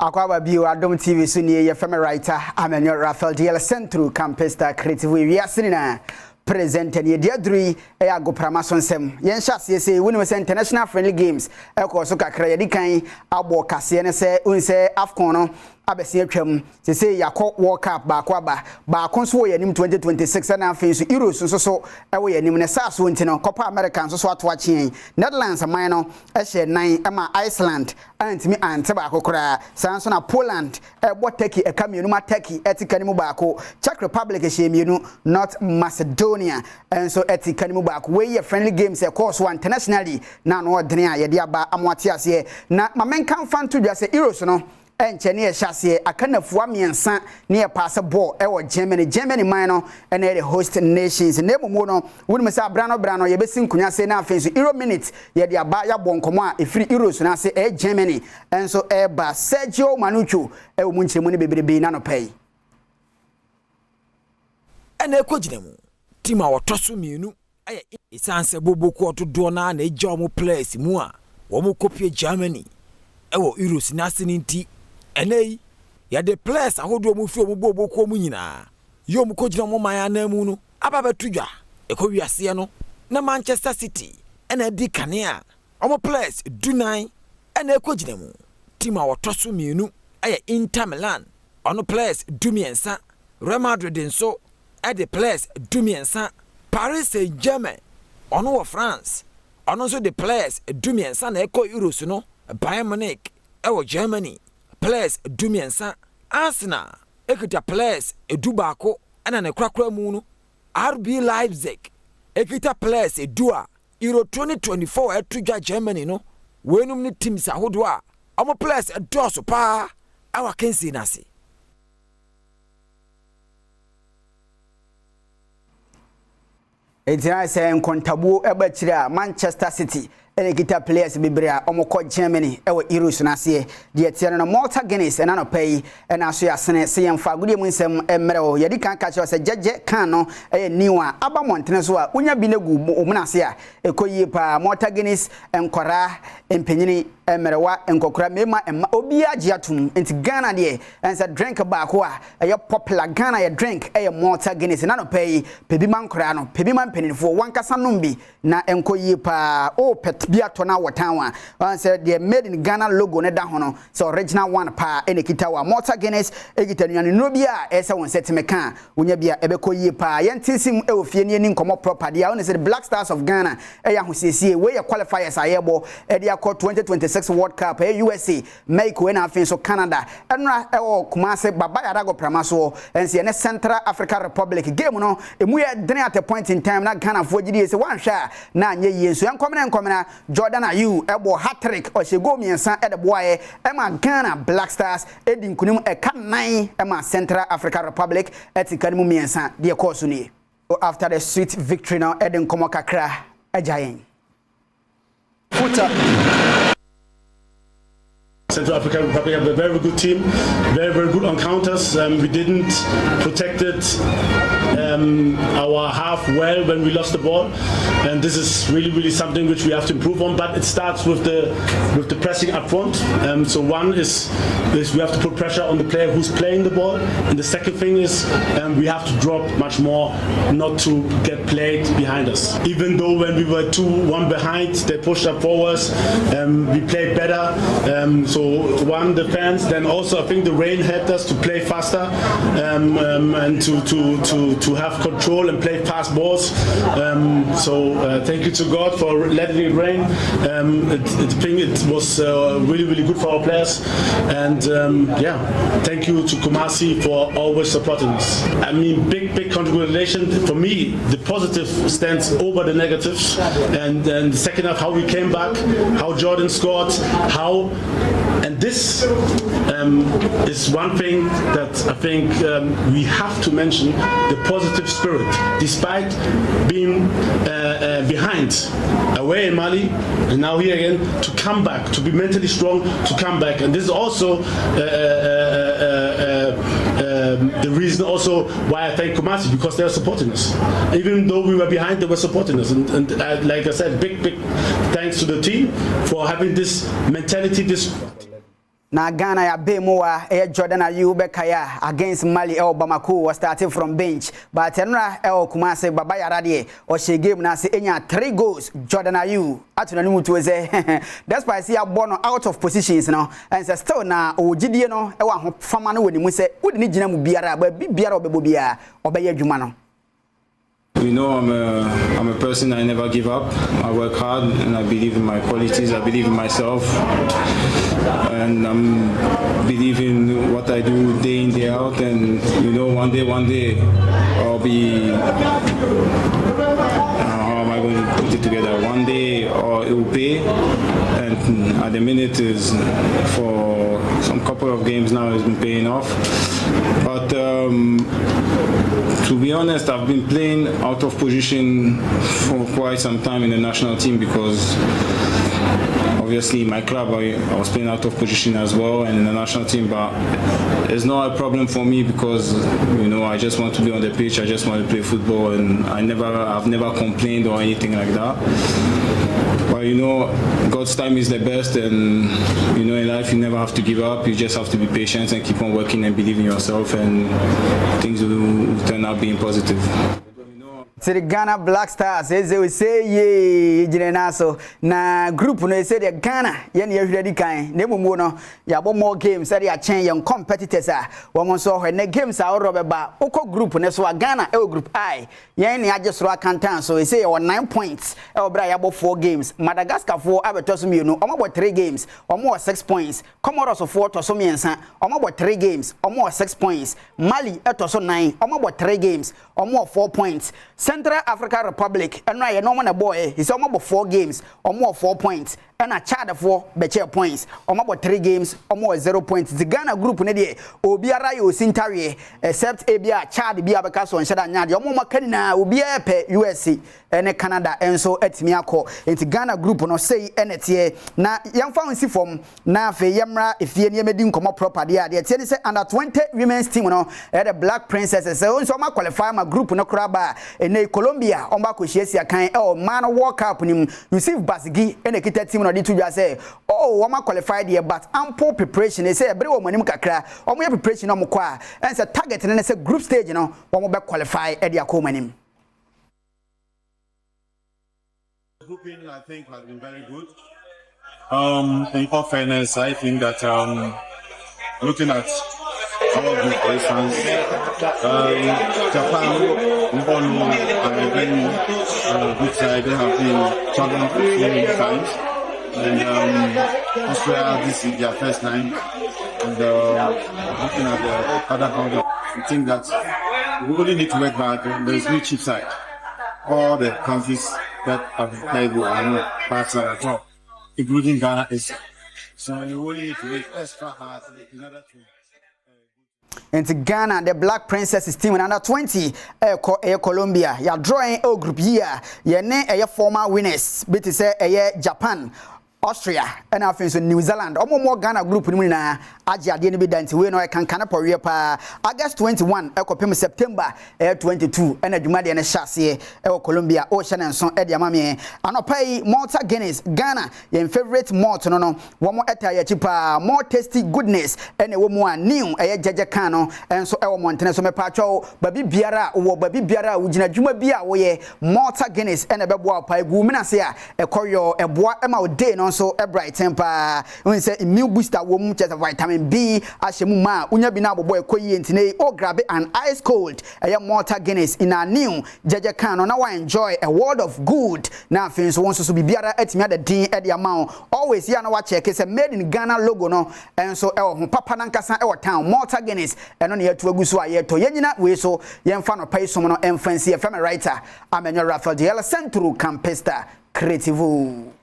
Akwaba bio Adom TV suni ye femme writer Amenyo Rafael DL Centro Campesta Creative we asinina presented ye diadri e ago pramason sem yen hyase se woni me international friendly games e ko so kakra ye dikan abo kase ne se unse afcon no abesi atwam se yakọ World Cup baako so ye nim 2026 na afin so Euros so e wo ye nim ne saso ntino Copa America so ato achien Netherlands man no e hye nan e ma Iceland antimi ante baako kora sanso na Poland e bo Turkey e kamienu ma Turkey etika nimu baako Czech Republic e hye mienu North Macedonia and so etika nimu baako we ye friendly games e course one internationally na no odene a ye de aba amwate ase na mamenkan fan to dwa se Euros no enchene ye hyase akanafuwa miensa ne ye pass ball e wo Germany man no and the host nations nemumo no wonum se brano ye besi nkunya se na afin so Euro minute ye de aba ya bonkomo a efiri Euros na se Germany and so ba Sergio Manucho e wo munchiremu ne bebrebe na no pay ene ekogiremu team a wotoso mienu aye isanse boboku otodo na eja omo players mu a wo mo kopie Germany e wo Euros na sininti enei ya de players ahodo mu fi omo boboku omu nyina yo mu kogina mo man na mu no ababa tudwa ekowiase no na Manchester City ene di kanea omo players dunan ene ekogiremu team a wotoso mienu aye Inter Milan ono players dumiensa Real Madrid nso the players dumiensa Paris Saint-Germain ono wo France ono so the players dumiensa na eko Euros no Bayern Munich wo Germany players dumiensa Arsenal ekita players edubako ana ne krakra mu no RB Leipzig ekita players edua Euro 2024 etudwa Germany no wenum ni teams ahodo a omo players edoso pa awa kensi nasi Etia se nkontabu ebachira Manchester City ene kita players bibria omoko Germany ewo Euros na se de tia no Malta Guinness na no pay na so yasene se yemfa gudie mu nsem emrewo yedi kan ka che se jeje kan no niwa aba montene so a unya bi negu omuna se a ekoyi pa Malta Guinness enkora empenyini emrewa enkokora mema obi age atum enti Ghana de ense drink baako a popular Ghana ye drink Malta Guinness na no pay pebi man kora no pebi man peninfo wankasa nombi na enkoyi pa pet biato na watanwa said they made in Ghana logo ne da hono so original one pa ene kitawa Malta Guinness egita nuane no bia esa won setemeka wonya bia ebekoyi pa yentinsim ofie ne ni nkomo property a won said Black Stars of Ghana ya hosesie we ya qualifiers ayebo e dia ko 2026 World Cup USA Mexico na afin so Canada enra Kumase baba ya dago pramaso ense ne Central African Republic game no emu ye dene at a point in time na Ghana fo gidi se wan hwa na anye yenso enkomena Jordan Ayew ebo hat-trick o shego miensa e de boye ema Ghana Black Stars edi nkunim eka 9 ema Central African Republic etika nimu miensa de course ni after the sweet victory now edi nkomo kakra ajayen Central African Republic have a very good team, very good on counters. We didn't protect our half well when we lost the ball, and this is really something which we have to improve on. But it starts with the pressing up front. So one is we have to put pressure on the player who's playing the ball, and the second thing is we have to drop much more, not to get played behind us. Even though when we were 2-1 behind, they pushed up forwards. We played better. So one defense, then also I think the rain helped us to play faster and to have control and play fast balls. So thank you to God for letting it rain. I think it was really good for our players, and thank you to Kumasi for always supporting us. I mean, big congratulations for me. The positive stands over the negatives, and the second half, how we came back, how Jordan scored, and this is one thing that I think we have to mention, the positive spirit, despite being behind away in Mali and now here again, to come back, to be mentally strong, to come back. And this is also the reason also why I thank Kumasi, because they are supporting us. Even though we were behind, they were supporting us. And like I said, big thanks to the team for having this mentality, this Na Ghana ya Bemoa Jordan Ayew Bekaya against Mali Bamako was starting from bench but Enra Kumase Baba Yarade or she game na say enya 3 goals Jordan Ayew atuna mu to say that's why see born out of positions now and say still na ogidie no e wa ho fama no woni mu say wodi ni gina mu biara ba biara obebo bia obeye adwuma no. You know, I'm a person, I never give up. I work hard and I believe in my qualities, I believe in myself. And I believe in what I do day in, day out. And, you know, one day, I'll be, how am I going to put it together? One day, it will pay. And at the minute is for some couple of games now, it's been paying off. But to be honest, I've been playing out of position for quite some time in the national team because obviously in my club I was playing out of position as well and in the national team, but it's not a problem for me because, you know, I just want to be on the pitch, I just want to play football, and I've never complained or anything like that. But you know, God's time is the best, and you know, in life you never have to give up. You just have to be patient and keep on working and believe in yourself, and things will turn out being positive. To the Ghana Black Stars, as they say, ye, Jirenaso, na group, no, say the Ghana, yen ye ready kind, Nemumono, yabo more games, that they are changing young competitors. One saw when the games are over, but Oko group, and so Ghana, L group I, yen, I just rock and tan, so they say, 9 points, El Brayabo 4 games, Madagascar 4, Abertosum, no, about 3 games, or more 6 points, Comoros of 4 to Somiansa, or about 3 games, or more 6 points, Mali, Etoso 9, or about 3 games, or more 4 points. Central African Republic, and right, no one boy, he's almost 4 games, or more 4 points, and a Chad 4 better points, or more 3 games, or more 0 points. The Ghana group, Nedie, Obiara, you Sintari, except Abia, Chad, Biabacaso, and Shadanya, your Mama Canina, Ubia, USC, and Canada, and so at Miako, into Ghana group, no say, and it's here. Now, young fancy from Nafe Yamra, if you near Medin come up proper, the say under 20 women's team, no, at the Black Princesses, so I qualify my group, no crabba, and Colombia, on back with Shesia kind, oh, man, walk up with him, receive Basigi, and a kitten team, or did you just say, oh, I'm qualified here, but ample preparation, they say, a bit of money, or more preparation on Mukwa, and it's a target, and it's a group stage, you know, one more back qualify at the Akomanim. Grouping, I think, has been very good. In all fairness, I think that looking at our group, for instance, Japan, we all know, are a very good side. They have been champions so many times. And Australia, this is their first time. And looking at the other countries, I think that we really need to work hard. There's no cheap side. All the countries that have played are not parts at all, including Ghana. So we really need to work extra hard in order to. Into Ghana, the Black Princesses team in under 20, Colombia. You are drawing a group here. You are former winners, but you say Japan, Austria, and I think New Zealand. More Ghana group in Asia, the NBA dance. We know I can Canada pa August 21, September 22, and a Jumadi and a Chassis, Colombia, Ocean and Son Eddie Mami. And I pay Malta Guinness, Ghana, your favorite malt, no, one more etaya chipa, more tasty goodness, and a woman new, a Jajacano, and so our Montana, so me patrol, Baby Biara, or Baby Biara, Ujina Juma Bia, way Malta Guinness, and a Babwa Pai, Guminasia, a Corio, a Bois Emma Day, so a bright temper. When say immune booster, woman, just a vitamin B, Ashemuma, Unya Binabo boy, Koyi, and or grab it and ice cold, a Malta Guinness in a new Jajacano. Now I enjoy a world of good. Now, things wants to be Biara at me at the dean at the amount. Always, you know what check is a made in Ghana logo, no, and so Papa Nankasa, our town, Malta Guinness, and on here to a Gusua, yet to Yenina, we so young fan of pay someone and fancy a family writer. I'm in your Rafael Diala Centro Campesta Creative.